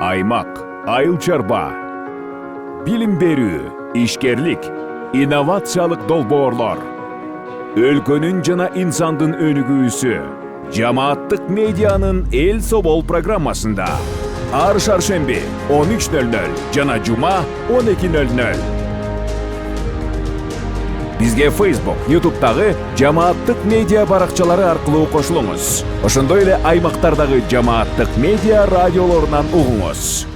аймак, айыл чарба, билим берүү, ишкерлик, инновациялык долбоорлор, өлкөнүн жана инсандын өнүгүүсү, жамааттык медианын эл собол программасында ар шаршемби 13:00 жана жума 12:00. Бизге Facebook, YouTube'дагы жамааттык медиа баракчалары аркылуу кошулуңуз. Ошондой эле аймактардагы жамааттык медиа радиолорунан угуңуз.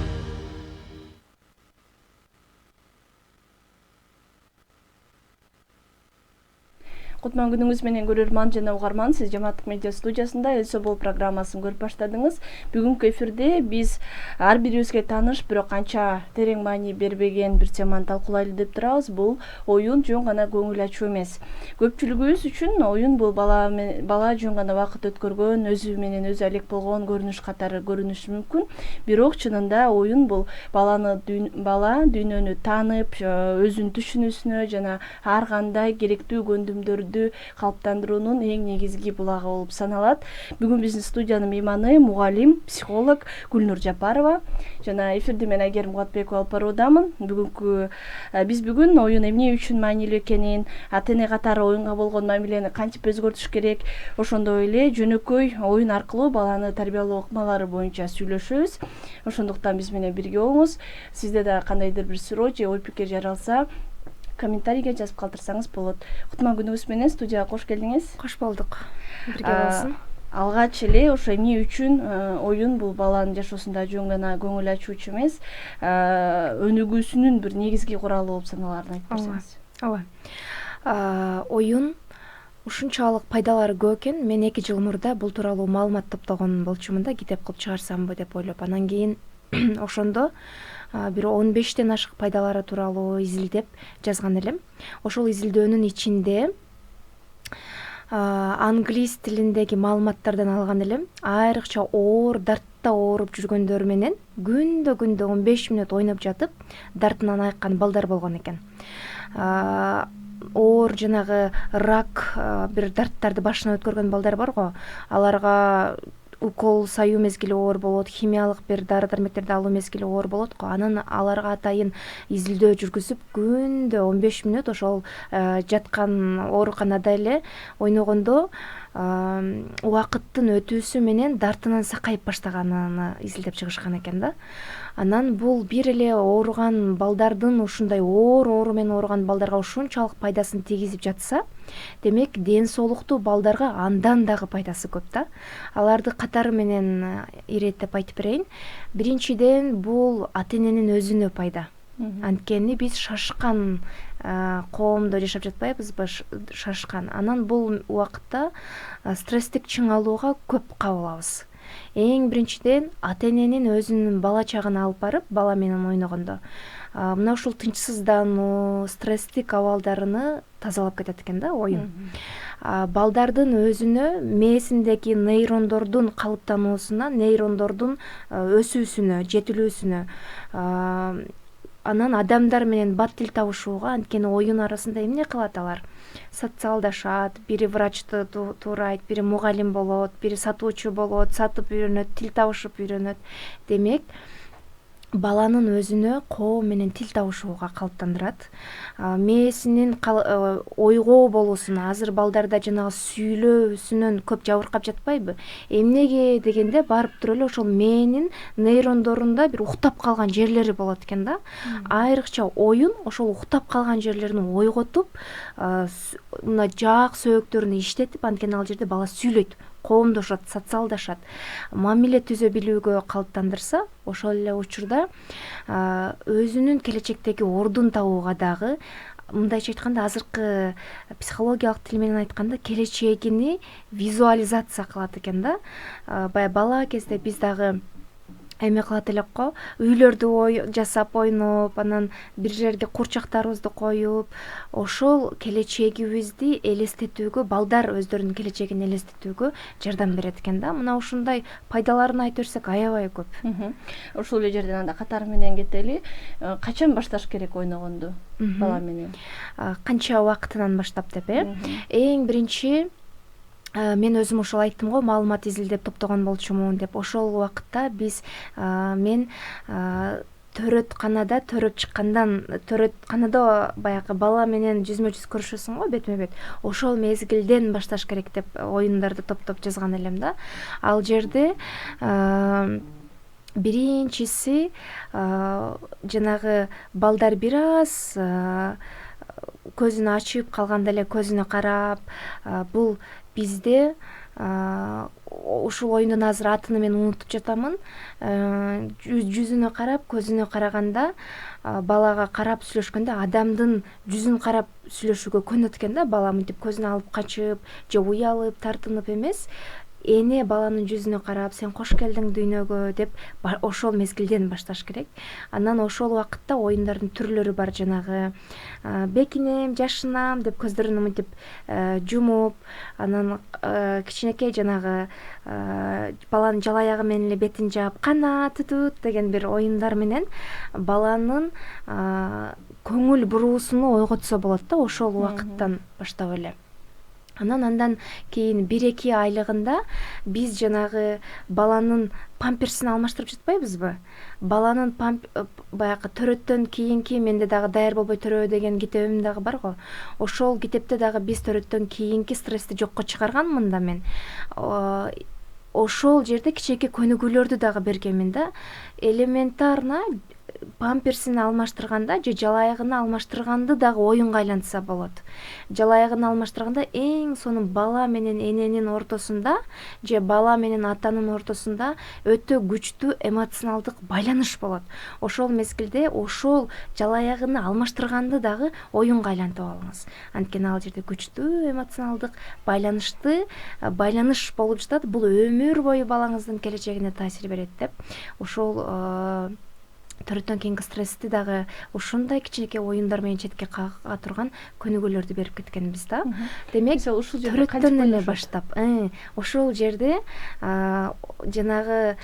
Кутман күнүңүз менен көрөрман жана угарман, сиз жамааттык медиа студиясында эл собол программасын көрүп баштадыңыз. Бүгүнкү эфирде биз ар бирибизге тааныш, бирок канча терең маани бербеген бир теманы талкуулайлы деп турабыз. Бул оюн жөн гана көңүл ачуу эмес. Көпчүлүгүбүз үчүн оюн бул бала жөн гана убакыт өткөргөн, өзү менен өзү алек болгон көрүнүш катары көрүнүшү мүмкүн. Бирок чынында оюн бул бала дүйнөнү таанып, өзүнүн түшүнүүсүнө жана ар кандай керектүү көндүмдөрдү калыптандыруунун эң негизги булагы болуп саналат. Бүгүн биздин студиянын мейманы мугалим, психолог Гүлнур Жапарова жана эфирди мен Айгерим Мукатбекова алып баруудамын. Биз бүгүн оюн эмне үчүн маанилүү экенин, ата-эне катары оюнга болгон мамилени кантип өзгөртүш керек, ошондой эле жөнөкөй оюн аркылуу баланы тарбиялоо ыкмалары боюнча сүйлөшөбүз. Ошондуктан биз менен бирге болуңуз. Сизде да кандайдыр бир суроо же ой пикир жаралса, комментарийге жазып калтырсаңыз болот. Кутман күнүңүз менен студияга кош келдиңиз. Кош болдук. Бирге болсун. Алгач эле ошо эмне үчүн оюн бул баланын жашоосунда жөн гана көңүл ачуучу эмес, өнүгүүсүнүн бир негизги куралы болуп саналарын айтып берсеңиз. Ооба. Оюн ушунчалык пайдалары көп экен. Мен 2 жыл мурда бул тууралуу маалымат топтогон болчумун да, китеп кылып чыгарсамбы деп ойлоп. Анан кийин ошондо бир 15тен ашык пайдалары тууралуу изилдеп жазган элем. Ошол изилдөөнүн ичинде англис тилиндеги маалыматтардан алган элем. Айрыкча дартта ооруп жүргөндөр менен күндө 15 мүнөт ойноп жатып, дартынан айыккан балдар болгон экен. Жанагы рак, бир дарттарды башынан өткөргөн балдар бар го. Аларга укол саюу мезгили оор болот, химиялык бир дары-дармектерди алуу мезгили оор болот го. Анан аларга атайын изилдөө жүргүзүп, күндө 15 мүнөт ошол жаткан ооруканада эле ойногондо убакыттын өтүүсү менен дартынан сакайып баштаганын изилдеп чыгышкан экен да. Анан бул бир эле ооруган балдардын, ушундай оору менен ооруган балдарга ушунчалык пайдасын тийгизип жатса, демек ден соолуктуу балдарга андан дагы пайдасы көп да. Аларды катары менен иреттеп айтып берейин. Биринчиден, бул ата-эненин өзүнө пайда. Анткени биз шашкан коомдо жашап жатпайбызбы, шашкан. Анан бул убакытта стресстик чыңалууга көп кабылабыз. Эң биринчиден, ата-эненин өзүнүн бала чагына алып барып, бала менен ойногондо мына ушул тынчсыздануу, стресстик абалдарыны тазалап кетет экен да оюн. Балдардын өзүнө мээсиндеги нейрондордун калыптануусуна, нейрондордун өсүүсүнө, жетилүүсүнө, анан адамдар менен бат тил табышууга, анткени оюн арасында эмне кылат алар? Социалдашат, бири врачты туурайт, бири мугалим болот, бири сатуучу болот, сатып үйрөнөт, тил табышып үйрөнөт. Демек, баланын өзүнө коом менен тил табышууга калыптандырат. Мээсинин ойгоо болуусуна, азыр балдарда жанагы сүйлөөсүнөн көп жабыркап жатпайбы? Эмнеге дегенде барып туруп эле ошол мээнин нейрондорунда бир уктап калган жерлери болот экен да. Айрыкча оюн ошол уктап калган жерлерин ойготуп, мына жаак сөөгүттөрүн иштетип, анткени ал жерде бала сүйлөйт, коомдошот, социалдашат, мамиле түзө билүүгө калыптандырса, ошол эле учурда өзүнүн келечектеги ордун табууга дагы, мындайча айтканда, азыркы психологиялык тил менен айтканда, келечегини визуализация кылат экен да. Баягы бала кезде биз дагы эме кылат элек го, үйлөрдү жасап ойноп, анан бир жерге курчактарыбызды коюп, ошол келечегибизди элестетүүгө, балдар өздөрүнүн келечегин элестетүүгө жардам берет экен да. Мына ушундай пайдаларын айтып берсек аябай көп. Ошол эле жерден анда катары менен кетели. Качан башташ керек ойногонду бала менен? Канча убактынан баштап деп, Эң биринчи мен өзүм ошол айттым го, маалымат изилдеп топтогон болчумун деп. Ошол убакытта биз мен төрөтканада баягы бала менен жүзмө жүз көрүшөсүң го, бетме бет. Ошол мезгилден башташ керек деп оюндарды топтоп жазган элем да. Ал жерде биринчиси жанагы балдар бир аз көзүн ачып калганда эле көзүнө карап, бул бизде ушул оюндун азыр атын мен унутуп жатамын. Жүзүнө карап, көзүнө караганда, балага карап сүйлөшкөндө адамдын жүзүн карап сүйлөшүүгө көнөт экен да. Бала мынтип көзүн алып качып же уялып, тартынып эмес, эне баланын жүзүнө карап, сен кош келдиң дүйнөгө деп ошол мезгилден башташ керек. Анан ошол убакытта оюндардын түрлөрү бар, жанагы бекинем, жашынам деп көздөрүн мынтип жумуп, анан кичинекей жанагы баланын жалаягы менен эле бетин жаап, кана түтүт деген бир оюндар менен баланын көңүл буруусуну ойготсо болот да, ошол убакыттан баштап эле. Андан кийин 1-2 айлыгында биз жанагы баланын памперсин алмаштырып жатпайбызбы? Баланын баягы төрөттөн кийинки, менде дагы даяр болбой төрөө деген китебим дагы бар го. Ошол китепте дагы биз төрөттөн кийинки стрессти жокко чыгарганмын да мен. Ошол жерде кичинекей көнүгүүлөрдү дагы бергенмин да. Элементарно памперсин алмаштырганда же жалаягын алмаштырганды дагы оюнга айлантса болот. Жалаягын алмаштырганда эң сонун бала менен эненин ортосунда же бала менен атанын ортосунда өтө күчтүү эмоционалдык байланыш болот. Ошол мезгилде ошол жалаягын алмаштырганды дагы оюнга айлантып алыңыз. Анткени ал жерде күчтүү эмоционалдык байланыш болуп жатат. Бул өмүр бою балаңыздын келечегине таасир берет деп. Ошол төрөттөн кийинки стрессти дагы ушундай кичинекей оюндар менен четке кага турган көнүгүүлөрдү берип кеткенбиз да. Демек, төрөттөн эле баштап, ошол жерде жанагы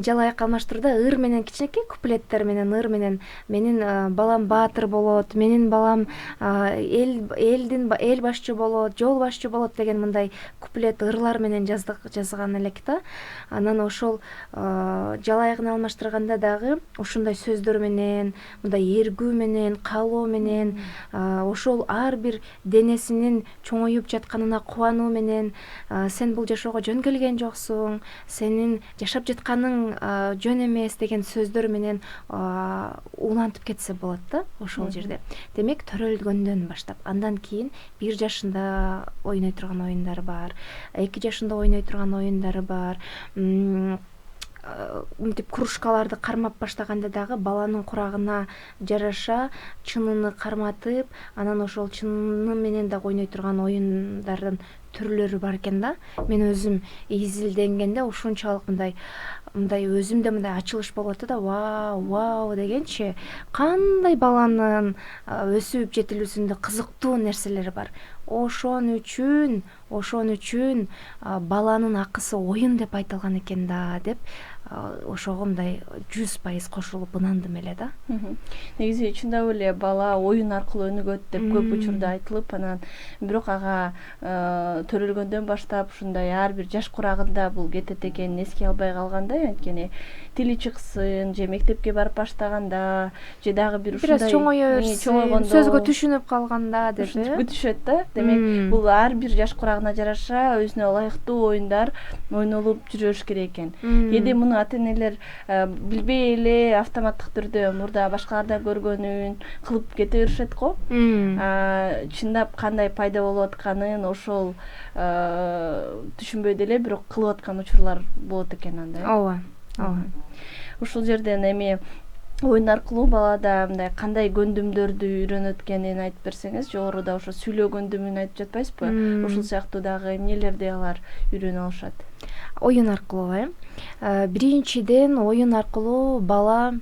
жалаяк алмаштырда ыр менен кичинекей куплеттер менен, ыр менен менин балам баатыр болот, менин балам эл башчы болот, жол башчы болот деген мындай куплет ырлар менен жазган элек да. Анан ошол жалаягын алмаштырганда дагы ушундай сөздөр менен, мындай эргүү менен, каалоо менен, ошол ар бир денесинин чоңоюп жатканына кубануу менен, сен бул жашоого жөн келген жоксуң, сенин жашап жатканың жөн эмес деген сөздөр менен улантып кетсе болот да ошол жерде. Демек, төрөлгөндөн баштап, андан кийин 1 жашында ойной турган оюндары бар, 2 жашында ойной турган оюндары бар. Мынтип кружкаларды кармап баштаганда дагы баланын курагына жараша чыныны карматып, анан ошол чыны менен дагы ойной турган оюндардын түрлөрү бар экен да. Мен өзүм изилденгенде ушунчалык мындай өзүмдө мындай ачылыш болуп атты да, вау дегенчи, кандай баланын өсүп жетилүүсүндө кызыктуу нерселери бар. Ошон үчүн баланын акысы оюн деп айтылган экен да деп ошого мындай 100% кошулуп ынандым эле да. Негизи чындап эле бала оюн аркылуу өнүгөт деп көп учурда айтылып, анан бирок ага төрөлгөндөн баштап ушундай ар бир жаш курагында бул кетет экенин эске албай калгандай, анткени тили чыксын, же мектепке барып баштаганда, же дагы бир ушундай чоңое берсин, сөзгө түшүнүп калганда деп бүтүшөт да. Демек, бул ар бир жаш курагына жараша өзүнө ылайыктуу оюндар ойнолуп жүрүш керек экен. Кээде муну ата-энелер билбей эле автоматтык түрдө мурда башкалардан көргөнүн кылып кете беришет го. Чындап кандай пайда болуп атканын ошол түшүнбөй деле бирок кылып аткан учурлар болот экен анда. Ооба. Ушул жерден эми оюн аркылуу балада мындай кандай көндүмдөрдү үйрөнөт экенин айтып берсеңиз, жогоруда ошо сүйлөө көндүмүн айтып жатпайсызбы? Ошол сыяктуу дагы эмнелерди алар үйрөнө алышат? Оюн аркылуу, биринчиден оюн аркылуу бала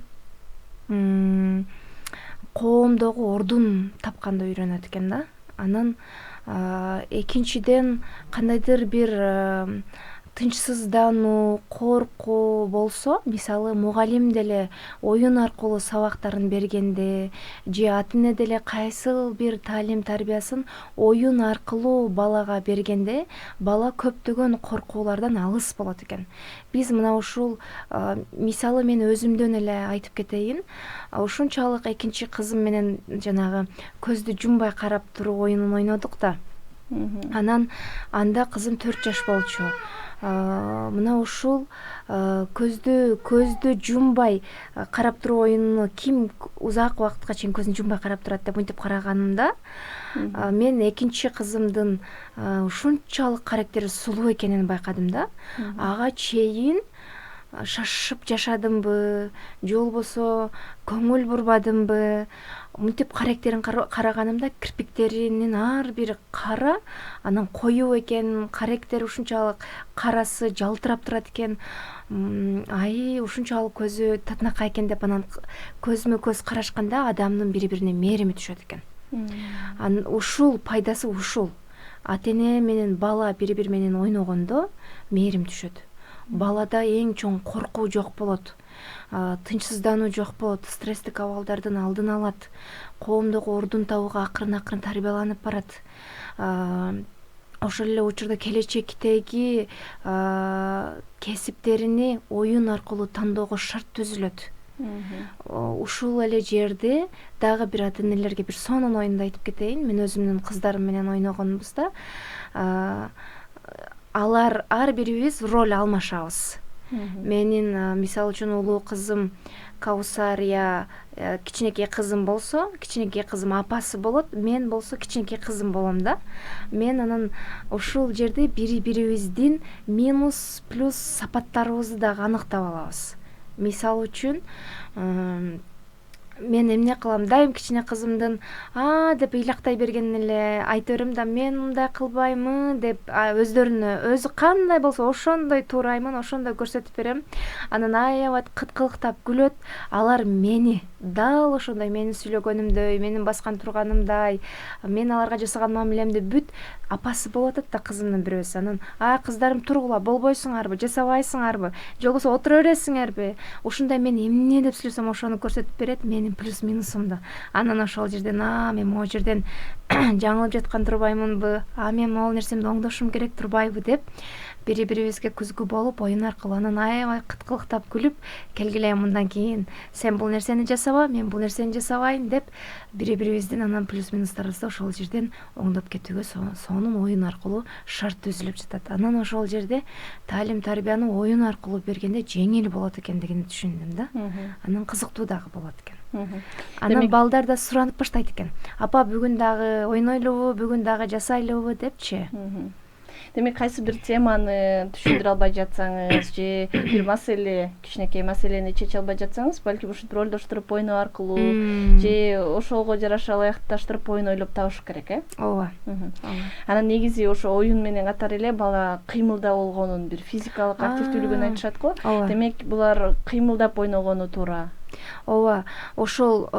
коомдогу ордун тапканды үйрөнөт экен да. Анан экинчиден кандайдыр бир тынчсыздануу, коркуу болсо, мисалы мугалим деле оюн аркылуу сабактарын бергенде же ата-эне деле кайсыл бир таалим тарбиясын оюн аркылуу балага бергенде бала көптөгөн коркуулардан алыс болот экен. Биз мына ушул мисалы мен өзүмдөн эле айтып кетейин. Ушунчалык экинчи кызым менен жанагы көздү жумбай карап туруу оюнун ойнодук да. Анан анда кызым 4 жаш болчу. Мына ушул көздү жумбай карап туруу оюнуну ким узак убакытка чейин көзүн жумбай карап турат деп мынтип караганымда, мен экинчи кызымдын ушунчалык карактери сулуу экенин байкадым да. Ага чейин шашып жашадымбы, же болбосо көңүл бурбадымбы, мынтип карактерин караганымда кирпиктеринин ар бири кара, анан коюу экен, карактери ушунчалык карасы жалтырап турат экен. Ушунчалык көзү татынакай экен деп анан көзмө көз карашканда адамдын бири-бирине мээрими түшөт экен. Ушул пайдасы ушул. Ата-эне менен бала бири-бири менен ойногондо мээрим түшөт. Балада эң чоң коркуу жок болот. Тынчсыздануу жок болот, стресстик абалдардын алдын алат. Коомдогу ордун табууга акырын тарбияланып барат. Ошол эле учурда келечектеги кесиптерини оюн аркылуу тандоого шарт түзүлөт. Ушул эле жерде дагы бир ата-энелерге бир сонун оюнду айтып кетейин. Мен өзүмдүн кыздарым менен ойногонбузда, алар ар бирибиз роль алмашабыз. Менин мисалы үчүн улуу кызым Каусария кичинекей кызым болсо, кичинекей кызым апасы болот, мен болсо кичинекей кызым болом да. Мен анан ушул жерде бири-бирибиздин минус плюс сапаттарыбызды дагы аныктап алабыз. Мисалы үчүн мен эмне кылам, дайым кичине кызымдын деп ыйлактай бергенин эле айта берем да, мен мындай кылбаймын деп өздөрүнө өзү кандай болсо ошондой туураймын, ошондой көрсөтүп берем. Анан аябай кыткылыктап күлөт. Алар мени дал ошондой менин сүйлөгөнүмдөй, менин баскан турганымдай, мен аларга жасаган мамилемди бүт апасы болуп атат да кызымдын бирөөсү. Анан кыздарым тургула, болбойсуңарбы, жасабайсыңарбы, же болбосо отура бересиңерби? Ушундай мен эмне деп сүйлөсөм ошону көрсөтүп берет, менин плюс минусумду. Анан ошол жерден мен могу жерден жаңылып жаткан турбаймынбы, мен могул нерсемди оңдошум керек турбайбы деп бири-бирибизге күзгү болуп оюн аркылуу анан аябай кыткылыктап күлүп, келгиле мындан кийин сен бул нерсени жасаба, мен бул нерсени жасабайын деп бири-бирибиздин анан плюс минустарыбызды ошол жерден оңдоп кетүүгө сонун оюн аркылуу шарт түзүлүп жатат. Анан ошол жерде таалим тарбияны оюн аркылуу бергенде жеңил болот экендигин түшүндүм да. Анан кызыктуу дагы болот экен. Анан балдар да суранып баштайт экен. Апа, бүгүн дагы ойнойлубу, бүгүн дагы жасайлыбы депчи. Демек кайсы бир теманы түшүндүрө албай жатсаңыз же бир маселе, кичинекей маселени чече албай жатсаңыз, балким ушинтип ролдоштуруп ойноо аркылуу же ошого жараша ылайыкташтырып оюн ойлоп табыш керек, Ооба. Анан негизи ошо оюн менен катар эле бала кыймылда болгонун, бир физикалык активдүүлүгүн айтышат го. Демек булар кыймылдап ойногону туура. Ооба, ошол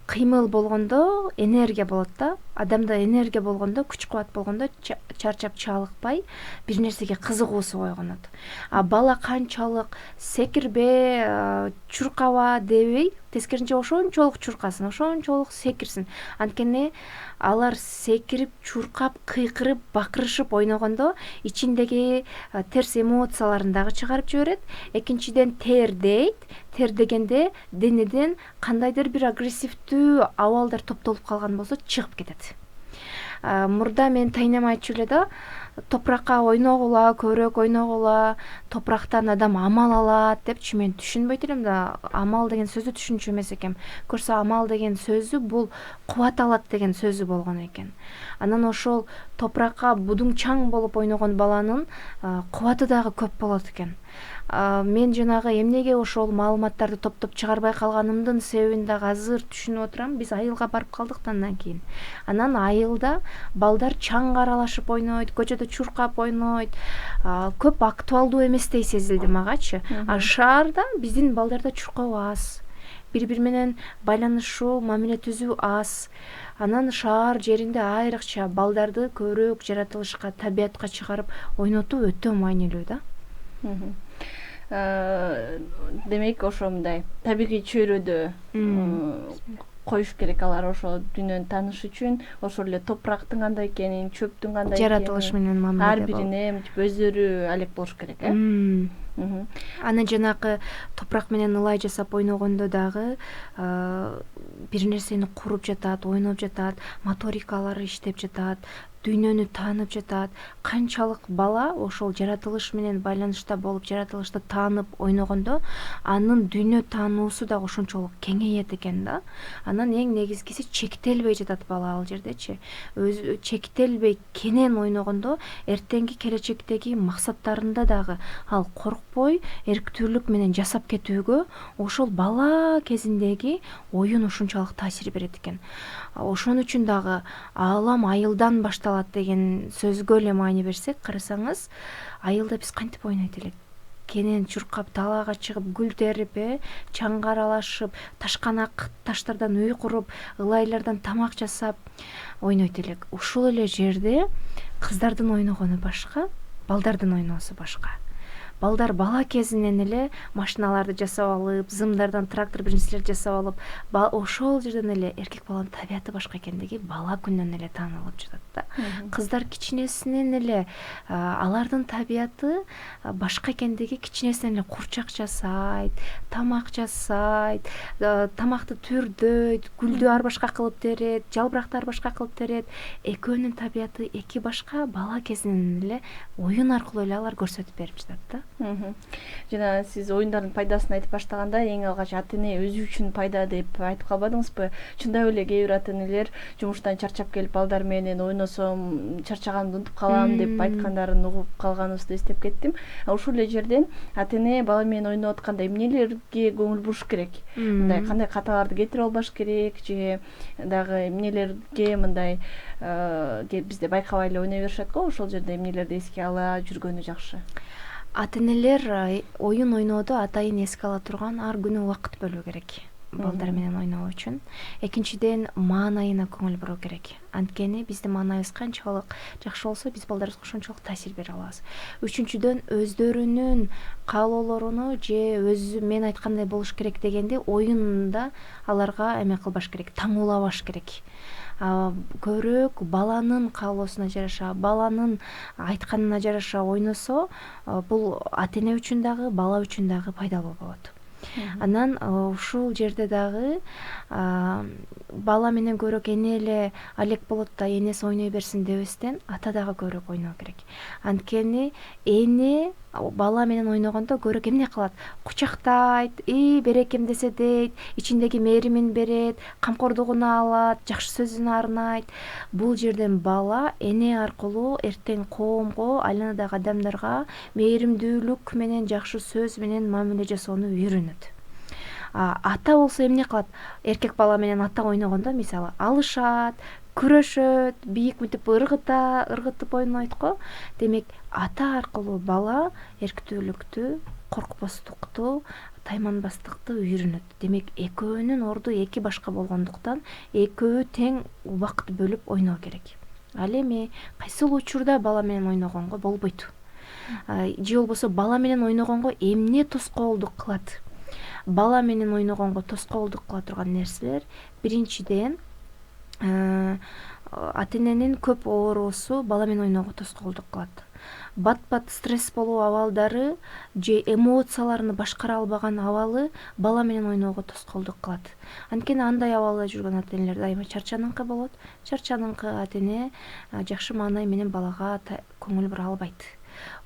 кыймыл болгондо энергия болот да. Адамда энергия болгондо, күч-кубат болгондо чарчап чалыкпай бир нерсеге кызыгуусу койгонот. Бала канчалык секирбе, чуркаба дебей, тескерисинче ошончолук чуркасын, ошончолук секирсин. Анткени алар секирип, чуркап, кыйкырып, бакырышып ойногондо ичиндеги терс эмоцияларын дагы чыгарып жиберет. Экинчиден тердейт. Тердегенде денеден кандайдыр бир агрессивдүү абалдар топтолуп калган болсо чыгып кетет. Мурда мен тайнем айтчу эле да, топуракка ойногула, көбүрөөк ойногула, топурактан адам амал алат депчи. Мен түшүнбөйт элем да, амал деген сөздү түшүнчү эмес экем. Көрсө амал деген сөзү бул кубат алат деген сөзү болгон экен. Анан ошол топуракка будуң чаң болуп ойногон баланын кубаты дагы көп болот экен. Мен жанагы эмнеге ошол маалыматтарды топтоп чыгарбай калганымдын себебин дагы азыр түшүнүп отурам. Биз айылга барып калдык да андан кийин. Анан айылда балдар чаң аралашып ойнойт, көчөдө чуркап ойнойт. Көп актуалдуу эместей сезилди магачы. Шаарда биздин балдарда чуркоо аз. бири бири менен байланышуу, мамиле түзүү аз. Анан шаар жеринде айрыкча балдарды көбүрөөк жаратылышка, табиятка чыгарып ойнотуу өтө маанилүү да. Демек ошо мындай табигый чөйрөдө коюш керек алар ошо дүйнөнү тааныш үчүн, ошол эле топурактын кандай экенин, чөптүн кандай экенин, жаратылыш менен мамиледе ар бирине өздөрү алек болуш керек, Анан жанагы топурак менен ылай жасап ойногондо дагы бир нерсени куруп жатат, ойноп жатат, моторикалары иштеп жатат, дүйнөнү таанып жатат. Канчалык бала ошол жаратылыш менен байланышта болуп, жаратылышты таанып ойногондо анын дүйнө таануусу дагы ошончолук кеңейет экен да. Анан эң негизгиси чектелбей жатат бала ал жердечи. Өзү чектелбей кенен ойногондо эртеңки келечектеги максаттарында дагы ал коркпой, эрктүүлүк менен жасап кетүүгө ошол бала кезиндеги оюн ушунчалык таасир берет экен. Ошон үчүн дагы аалам айылдан башталат деген сөзгө эле маани берсек, карасаңыз, айылда биз кантип ойнойт элек? Кенен чуркап, талаага чыгып, гүл терип, чаңга аралашып, ташканак таштардан үй куруп, ылайлардан тамак жасап ойнойт элек. Ушул эле жерде кыздардын ойногону башка, балдардын ойноосу башка. Балдар бала кезинен эле машиналарды жасап алып, зымдардан трактор бир нерселерди жасап алып, ошол жерден эле эркек баланын табияты башка экендиги бала күнүнөн эле таанылып жатат да. Кыздар кичинесинен эле алардын табияты башка экендиги кичинесинен эле курчак жасайт, тамак жасайт, тамакты түрдөйт, гүлдү ар башка кылып терет, жалбыракты ар башка кылып терет. Экөөнүн табияты эки башка, бала кезинен эле оюн аркылуу эле алар көрсөтүп берип жатат да. Жана сиз оюндардын пайдасын айтып баштаганда эң алгач ата-эне өзү үчүн пайда деп айтып калбадыңызбы? Чындап эле кээ бир ата-энелер жумуштан чарчап келип балдар менен ойносом, чарчаганымды унутуп калам деп айткандарын угуп калганыбызды эстеп кеттим. Ушул эле жерден ата-эне бала менен ойноп атканда эмнелерге көңүл буруш керек? Мындай кандай каталарды кетирип албаш керек же дагы эмнелерге мындай бизде байкабай эле ойной беришет го, ошол жерде эмнелерди эске ала жүргөнү жакшы? Ата-энелер оюн ойноодо атайын эске ала турган ар күнү убакыт бөлүү керек балдар менен ойноо үчүн. Экинчиден, маанайына көңүл буруу керек. Анткени биздин маанайыбыз канчалык жакшы болсо, биз балдарыбызга ошончолук таасир бере алабыз. Үчүнчүдөн, өздөрүнүн каалоолоруну же өзү мен айткандай болуш керек дегенди оюнда аларга эме кылбаш керек, таңуулабаш керек. Көбүрөөк баланын каалоосуна жараша, баланын айтканына жараша ойносо, бул ата-эне үчүн дагы, бала үчүн дагы пайдалуу болот. Анан ушул жерде дагы бала менен көбүрөөк эне эле алек болот да, энеси ойной берсин дебестен, ата дагы көбүрөөк ойноо керек. Анткени эне бала менен ойногондо көбүрөөк эмне кылат? Кучактайт, берекем десе дейт, ичиндеги мээримин берет, камкордугуна алат, жакшы сөзүн арнайт. Бул жерден бала эне аркылуу эртең коомго, айланадагы адамдарга мээримдүүлүк менен, жакшы сөз менен мамиле жасоону үйрөнөт. Ата болсо эмне кылат? Эркек бала менен ата ойногондо мисалы алышат, күрөшөт, бийик мынтип ыргытып ойнойт го. Демек, ата аркылуу бала эрктүүлүктү, коркпостукту, тайманбастыкты үйрөнөт. Демек, экөөнүн орду эки башка болгондуктан экөө тең убакыт бөлүп ойноо керек. Ал эми кайсыл учурда бала менен ойногонго болбойт. Же болбосо бала менен ойногонго эмне тоскоолдук кылат? Бала менен ойногонго тоскоолдук кыла турган нерселер, биринчиден, ата-эненин көп оорусу бала менен ойноого тоскоолдук кылат. Бат-бат стресс болуу абалдары же эмоцияларын башкара албаган абалы бала менен ойноого тоскоолдук кылат. Анткени андай абалда жүргөн ата-энелер дайыма чарчаныңкы болот. Чарчаныңкы ата-эне жакшы маанай менен балага көңүл бура албайт.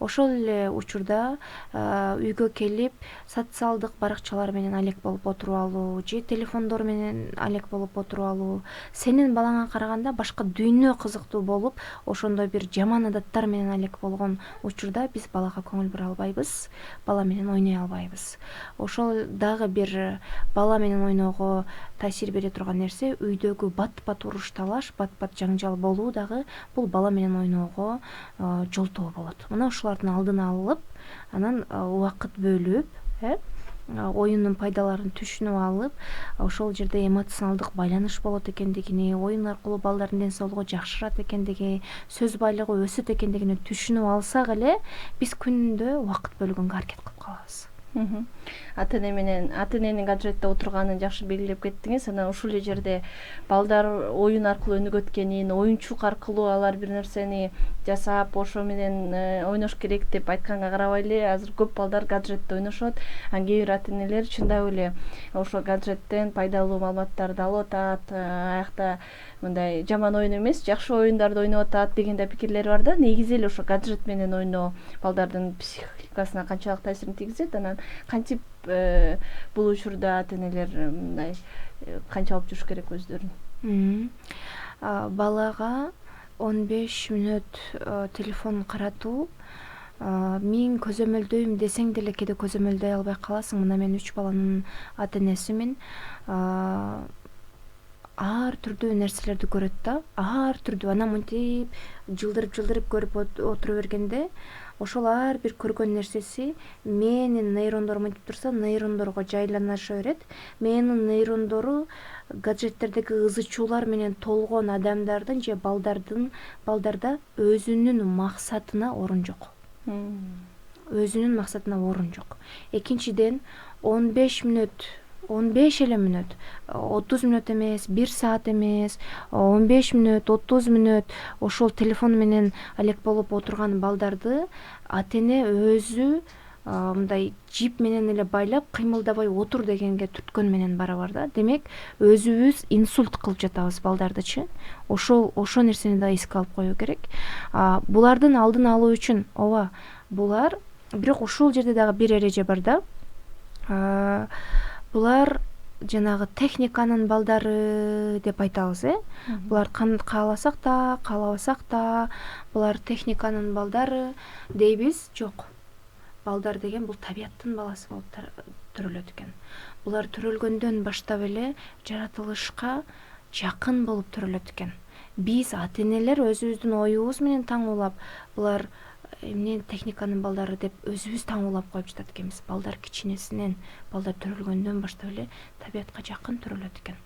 Ошол эле учурда үйгө келип социалдык баракчалар менен алек болуп отуруп алуу же телефондор менен алек болуп отуруп алуу сенин балаңа караганда башка дүйнө кызыктуу болуп, ошондой бир жаман адаттар менен алек болгон учурда биз балага көңүл бура албайбыз, бала менен ойной албайбыз. Ошол дагы бир бала менен ойноого таасир бере турган нерсе, үйдөгү бат-бат уруш талаш, бат-бат жаңжал болуу дагы бул бала менен ойноого жолтоо болот. Ушулардын алдын алып, анан убакыт бөлүп, оюндун пайдаларын түшүнүп алып, ошол жерде эмоционалдык байланыш болот экендигини, оюн аркылуу балдардын ден соолугу жакшырат экендиги, сөз байлыгы өсөт экендигини түшүнүп алсак эле биз күнүндө убакыт бөлгөнгө аракет кылып калабыз. Ата эненин гаджетте отурганын жакшы белгилеп кеттиңиз. Анан ушул эле жерде балдар оюн аркылуу өнүгөт экенин, оюнчук аркылуу алар бир нерсени жасап, ошо менен ойнош керек деп айтканга карабай эле азыр көп балдар гаджетте ойношот. Кээ бир ата энелер чындап эле ошо гаджеттен пайдалуу маалыматтарды алып атат, аякта мындай жаман оюн эмес, жакшы оюндарды ойноп атат деген да пикирлер бар да. Негизи эле ошо гаджет менен ойноо балдардын психикасына канчалык таасирин тийгизет, анан кантип бул учурда ата энелер мындай канча алып жүрүш керек өздөрүн? Балага 15 мүнөт телефон каратуу мен көзөмөлдөйм десең деле кээде көзөмөлдөй албай каласың. Мына мен 3 баланын ата энесимин. Ар түрдүү нерселерди көрөт да, ар түрдүү. Анан мынтип жылдырып көрүп отура бергенде ошол ар бир көргөн нерсеси менин нейрондорум мынтип турса, нейрондорго жайланыша берет. Менин нейрондору гаджеттердеги ызы чуулар менен толгон адамдардын же балдарда өзүнүн максатына орун жок. Өзүнүн максатына орун жок. Экинчиден 15 мүнөт 15 эле мүнөт, 30 мүнөт эмес, 1 саат эмес, 15 мүнөт, 30 мүнөт ошол телефон менен алек болуп отурган балдарды ата эне өзү мындай жип менен эле байлап кыймылдабай отур дегенге түрткөн менен барабар да. Демек, өзүбүз инсульт кылып жатабыз балдардычы. Ошо нерсени да эске алып коюу керек. Булардын алдын алуу үчүн булар, бирок ушул жерде дагы бир эреже бар да. Булар жанагы техниканын балдары деп айтабыз, Булар кааласак да, каалабасак да, булар техниканын балдары дейбиз. Жок. Балдар деген бул табияттын баласы болуп төрөлөт экен. Булар төрөлгөндөн баштап эле жаратылышка жакын болуп төрөлөт экен. Биз ата энелер өзүбүздүн оюбуз менен таң улап, булар эмне техниканын балдары деп өзүбүз таң улап коюп жатат экенбиз. Балдар кичинесинен, балдар төрөлгөндөн баштап эле табиятка жакын төрөлөт экен.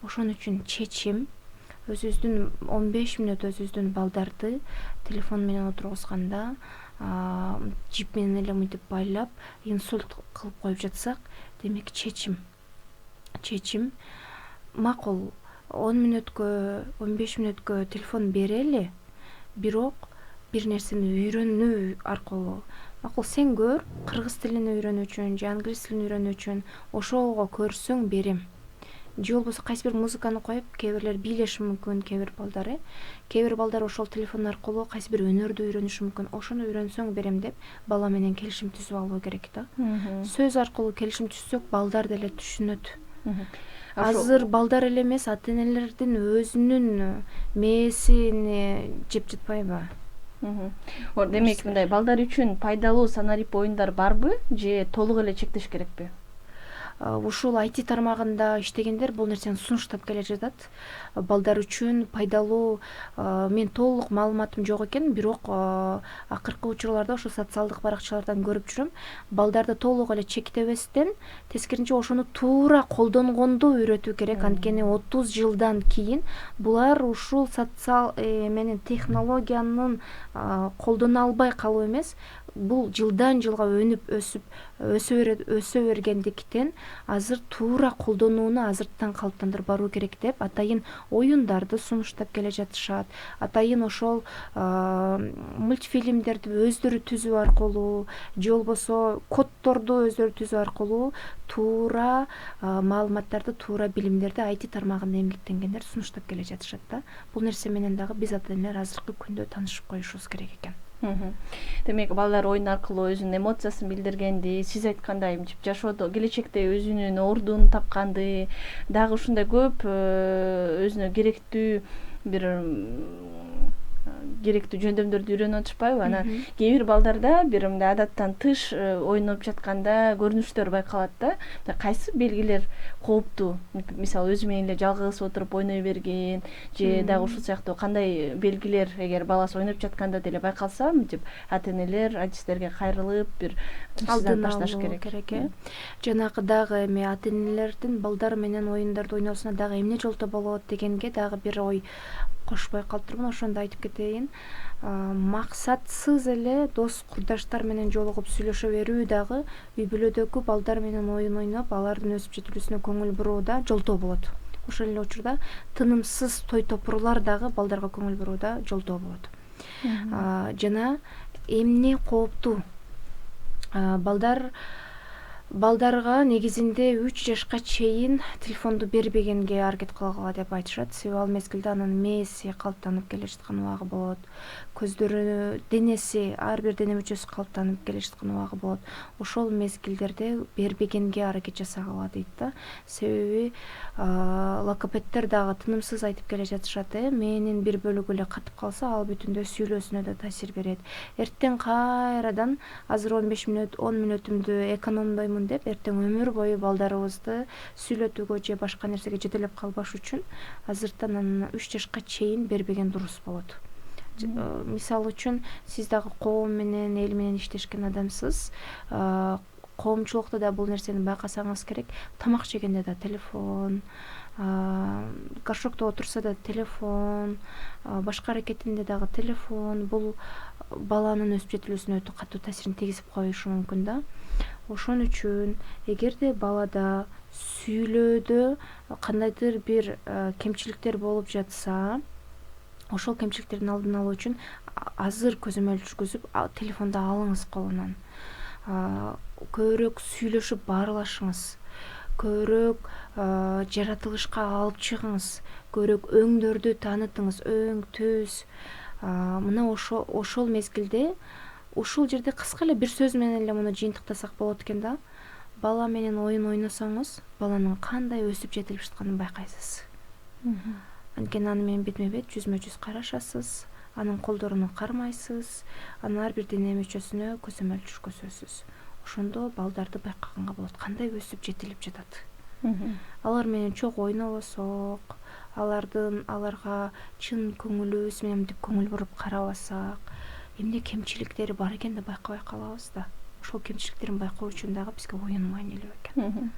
Ошон үчүн чечим өзүбүздүн 15 мүнөт өзүбүздүн балдарды телефон менен отургузганда жип менен эле мынтип байлап инсульт кылып коюп жатсак, демек чечим макул 10 мүнөткө, 15 мүнөткө телефон берели, бирок бир нерсени үйрөнүү аркылуу. Макул сен көр, кыргыз тилин үйрөнүү үчүн же англис тилин үйрөнүү үчүн ошого көрсөң берем. Же болбосо кайсы бир музыканы коюп, кээ бирлер бийлеши мүмкүн, кээ бир балдар ошол телефон аркылуу кайсы бир өнөрдү үйрөнүшү мүмкүн. Ошону үйрөнсөң берем деп бала менен келишим түзүп алуу керек да. Сөз аркылуу келишим түзсөк, балдар деле түшүнөт. Азыр балдар эле эмес, ата энелердин өзүнүн мээсини жеп жатпайбы? Демек, мындай балдар үчүн пайдалуу санарип оюндар барбы же толук эле чектеш керекпи? Ушул IT тармагында иштегендер бул нерсени сунуштап келе жатат. Балдар үчүн пайдалуу мен толук маалыматым жок экен, бирок акыркы учурларда ошо социалдык баракчалардан көрүп жүрөм. Балдарды толук эле чектебестен, тескерисинче ошону туура колдонгонду үйрөтүү керек. Анткени 30 жылдан кийин булар ушул социал менен технологиянын колдоно албай калуу эмес, бул жылдан жылга өнүп өсө бергендиктен азыр туура колдонууну азыртан калыптандырып баруу керек деп атайын оюндарды сунуштап келе жатышат. Атайын ошол мультфильмдерди өздөрү түзүү аркылуу же болбосо коддорду өздөрү түзүү аркылуу туура маалыматтарды, туура билимдерди IT тармагында эмгектенгендер сунуштап келе жатышат да. Бул нерсе менен дагы биз ата энелер азыркы күндө таанышып коюшубуз керек экен. Демек, балдар оюн аркылуу өзүнүн эмоциясын билдиргенди, сиз айткандай жашоодо келечекте өзүнүн ордун тапканды, дагы ушундай көп өзүнө керектүү бир керектүү жөндөмдөрдү үйрөнүп атышпайбы? Анан кээ бир балдарда бир мындай адаттан тыш ойноп жатканда көрүнүштөр байкалат да. Кайсы белгилер кооптуу? Мисалы өзү менен эле жалгыз отуруп ойной берген же дагы ушул сыяктуу кандай белгилер эгер баласы ойноп жатканда деле байкалса, мынтип ата-энелер, адистерге кайрылып бир алдын ташташ керек. Жанагы дагы эми ата-энелердин балдар менен оюндарды ойносуна дагы эмне жолтоо болот дегенге дагы бир ой кошпой калыптырмын. Ошондо айтып кетейин. Максатсыз эле дос курдаштар менен жолугуп сүйлөшө берүү дагы үй бүлөдөгү балдар менен оюн ойноп, алардын өсүп жетилүүсүнө көңүл бурууда жолтоо болот. Ошол эле учурда тынымсыз той топурлар дагы балдарга көңүл бурууда жолтоо болот. Жана эмне кооптуу? Балдарга негизинде 3 жашка чейин телефонду бербегенге аракет кылгыла деп айтышат. Себеби ал мезгилде анын мээси калыптанып келе жаткан убагы болот. Көздөрү, денеси, ар бир дене мүчөсү калыптанып келе жаткан убагы болот. Ошол мезгилдерде бербегенге аракет жасагыла дейт да. Себеби логопеддер дагы тынымсыз айтып келе жатышат. Мээнин бир бөлүгү эле катып калса, ал бүтүндөй сүйлөөсүнө да таасир берет. Эртең кайрадан азыр 15 мүнөт, 10 мүнөтүмдү экономдоймун деп эртең өмүр бою балдарыбызды сүйлөтүүгө же башка нерсеге жетелеп калбаш үчүн азыртан 3 жашка чейин бербеген дурус болот. Мисалы үчүн сиз дагы коом менен, эл менен иштешкен адамсыз. Коомчулукта да бул нерсени байкасаңыз керек. Тамак жегенде да телефон, горшокто отурса да телефон, башка аракетинде дагы телефон. Бул баланын өсүп жетилүүсүнө өтө катуу таасирин тийгизип коюшу мүмкүн да. Ошон үчүн эгерде балада сүйлөөдө кандайдыр бир кемчиликтер болуп жатса, ошол кемчиликтердин алдын алуу үчүн азыр көзөмөл жүргүзүп телефонду алыңыз колунан. Көбүрөөк сүйлөшүп баарлашыңыз. Көбүрөөк жаратылышка алып чыгыңыз. Көбүрөөк өңдөрдү таанытыңыз, өң, түз. Мына ошол мезгилде ушул жерде кыска эле бир сөз менен эле муну жыйынтыктасак болот экен да. Бала менен оюн ойносоңуз, баланын кандай өсүп жетилип жатканын байкайсыз. Анткени аны менен бетме бет, жүзмө жүз карашасыз, анын колдоруну кармайсыз, анын ар бир дене мүчөсүнө көзөмөл жүргүзөсүз. Ошондо балдарды байкаганга болот, кандай өсүп жетилип жатат. Алар менен чогуу ойнобосок, аларга чын көңүлүбүз менен мынтип көңүл буруп карабасак, эмне кемчиликтери бар экен деп байкабай калабыз да. Ошол кемчиликтерин байкоо үчүн дагы бизге оюн маанилүү экен.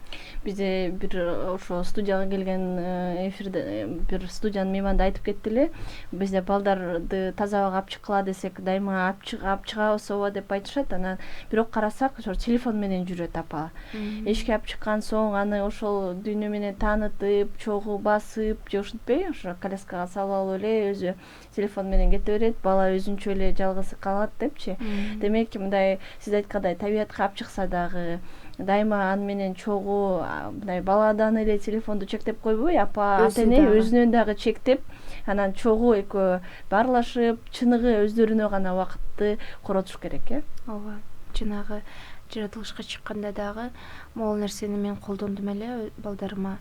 Бизде бир ошо студияга келген эфирде бир студиянын мейманды айтып кетти эле. Бизде балдарды таза абага алып чыккыла десек, дайыма алып чыгабыз ооба деп айтышат. Анан бирок карасак, ошо телефон менен жүрөт апа. Эшикке алып чыккан соң аны ошол дүйнө менен таанытып, чогуу басып, же ушинтпей, ошо коляскага салып алып эле өзү телефон менен кете берет. Бала өзүнчө эле жалгыз калат депчи. Демек, мындай сиз айткандай табиятка алып чыкса дагы, дайыма аны менен чогуу мындай баладан эле телефонду чектеп койбой, апа, ата-эне өзүнөн дагы чектеп, анан чогуу экөө баарлашып, чыныгы өздөрүнө гана убакытты коротуш керек, Ооба. Жанагы жаратылышка чыкканда дагы могул нерсени мен колдондум эле балдарыма.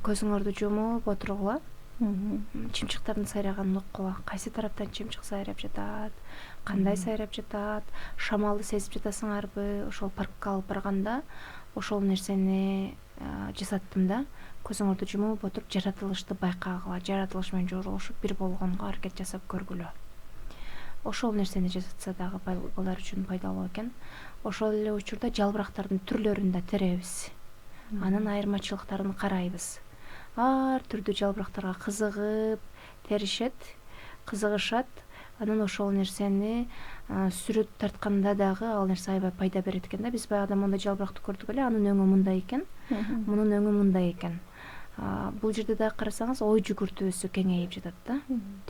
Көзүңөрдү жумуп отургула. Чымчыктардын сайраганын уккула. Кайсы тараптан чымчык сайрап жатат, кандай сайрап жатат, шамалды сезип жатасыңарбы? Ошол паркка алып барганда ошол нерсени жасаттым да. Көзүңөрдү жумуп отуруп жаратылышты байкагыла, жаратылыш менен жолугушуп бир болгонго аракет жасап көргүлө. Ошол нерсени жасатса дагы балдар үчүн пайдалуу экен. Ошол эле учурда жалбырактардын түрлөрүн да теребиз. Анын айырмачылыктарын карайбыз. Ар түрдүү жалбырактарга кызыгып теришет, кызыгышат. Анан ошол нерсени сүрөт тартканда дагы ал нерсе аябай пайда берет экен да. Биз баягыда мондай жалбыракты көрдүк эле, анын өңү мындай экен, мунун өңү мындай экен. Бул жерде дагы карасаңыз ой жүгүртүүсү кеңейип жатат да.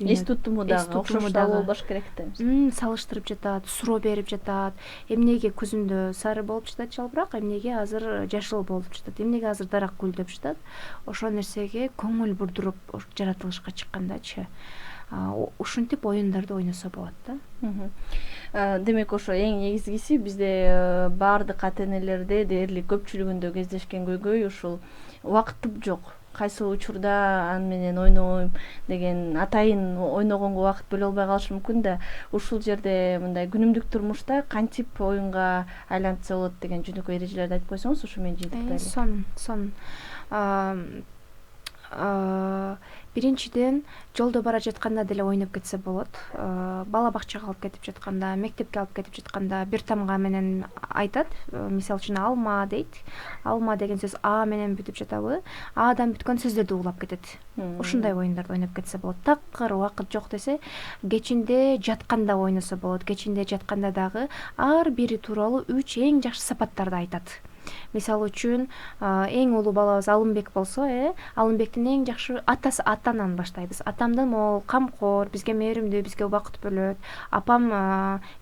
Эс тутуму дагы окшоштуу болуш керек дейбиз. Салыштырып жатат, суроо берип жатат. Эмнеге көзүндө сары болуп жатат жалбырак, эмнеге азыр жашыл болуп жатат, эмнеге азыр дарак гүлдөп жатат. Ошол нерсеге көңүл бурдуруп жаратылышка чыккандачы ушинтип оюндарды ойносо болот да. Демек, ошо эң негизгиси бизде баардык ата-энелерде дээрлик көпчүлүгүндө кездешкен көйгөй ушул убакыт жок. кайсыл учурда аны менен ойнойм деген атайын ойногонго убакыт бөлө албай калышы мүмкүн да, ушул жерде мындай күнүмдүк турмушта кантип оюнга айлантса болот деген жөнөкөй эрежелерди айтып койсоңуз, ушу менен жыйынтыктайлы. Сон биринчиден жолдо бара жатканда деле ойноп кетсе болот. Бала бакчага алып кетип жатканда, мектепке алып кетип жатканда бир тамга менен айтат. Мисалы үчүн алма дейт. Алма деген сөз а менен бүтүп жатабы? Адан бүткөн сөздөрдү улап кетет. Ушундай оюндарды ойноп кетсе болот. Такыр убакыт жок десе, кечинде жатканда ойносо болот. Кечинде жатканда дагы ар бири тууралуу 3 эң жакшы сапаттарды айтат. Мисалы үчүн эң улуу балабыз Алымбек болсо, Алымбектин эң жакшы атасы, атанан баштайбыз. Атамдын могул камкор, бизге мээримдүү, бизге убакыт бөлөт. Апам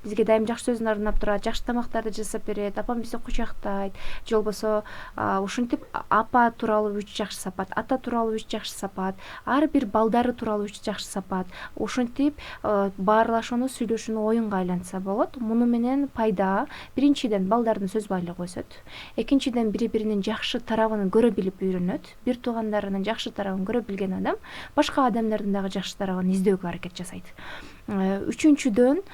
бизге дайым жакшы сөзүн арнап турат, жакшы тамактарды жасап берет. Апам бизди кучактайт. Же болбосо ушинтип апа тууралуу 3 жакшы сапат, ата тууралуу 3 жакшы сапат, ар бир балдары тууралуу 3 жакшы сапат. Ушинтип баарлашууну, сүйлөшүүнү оюнга айлантса болот. Муну менен пайда биринчиден балдардын сөз байлыгы өсөт. Экинчиден бири-биринин жакшы тарабын көрө билип үйрөнөт. Бир туугандарынын жакшы тарабын көрө билген адам башка адамдардын дагы жакшы тарабын издөөгө аракет жасайт. Үчүнчүдөн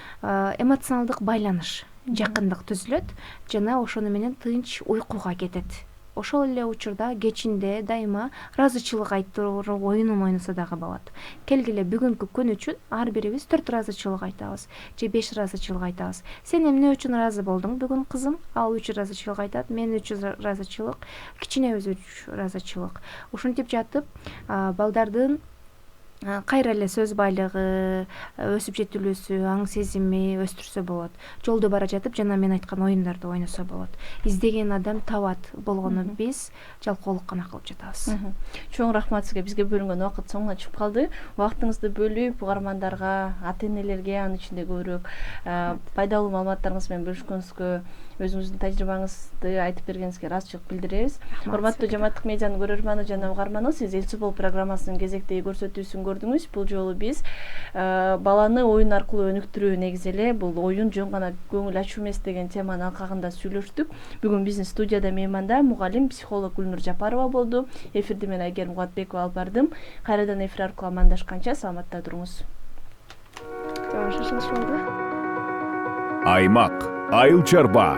эмоционалдык байланыш, жакындык түзүлөт жана ошону менен тынч уйкуга кетет. Ошол эле учурда кечинде дайыма ыраазычылык айтуу оюнун ойносо дагы болот. Келгиле бүгүнкү күн үчүн ар бирибиз 4 ыраазычылык айтабыз же 5 ыраазычылык айтабыз. Сен эмне үчүн ыраазы болдуң бүгүн кызым? Ал 3 ыраазычылык айтат, мен 3 ыраазычылык, кичинебиз 3 ыраазычылык. Ушинтип жатып балдардын кайра эле сөз байлыгы, өсүп жетилүүсү, аң сезими өстүрсө болот. Жолдо бара жатып жана мен айткан оюндарды ойносо болот. Издеген адам табат болгону биз жалкоолук гана кылып жатабыз. Чоң рахмат сизге. Бизге бөлүнгөн убакыт соңуна чыгып калды. Убактыңызды бөлүп угармандарга, ата-энелерге, анын ичинде көбүрөөк пайдалуу маалыматтарыңыз менен бөлүшкөнүзгө, өзүңүздүн тажрыйбаңызды айтып бергениңизге ыраазычылык билдиребиз. Урматтуу Жамааттык медианын көрөрманы жана угарманы, сиз Эл Собол программасынын кезектеги көрсөтүүсүн көрдүңүз. Бул жолу биз баланы оюн аркылуу өнүктүрүү негизи эле бул оюн жөн гана көңүл ачуу эмес деген теманын алкагында сүйлөштүк. Бүгүн биздин студияда мейманда мугалим, психолог Гүлнур Жапарова болду. Эфирди мен Айгерим Кубатбекова алып бардым. Кайрадан эфир аркылуу амандашканча саламатта туруңуз. Аймак, айыл чарба,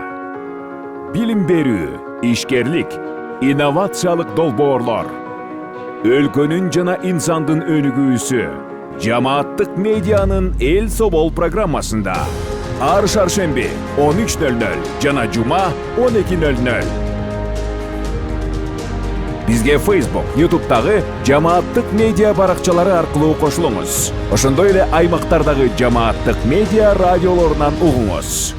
билим берүү, ишкерлик, инновациялык долбоорлор, өлкөнүн жана инсандын өнүгүүсү Жамааттык медианын Эл Собол программасында ар шаршемби 13:00 жана жума 12:00. Бизге Facebook, YouTube'дагы Жамааттык медиа баракчалары аркылуу кошулуңуз. Ошондой эле аймактардагы Жамааттык медиа радиолорунан угуңуз.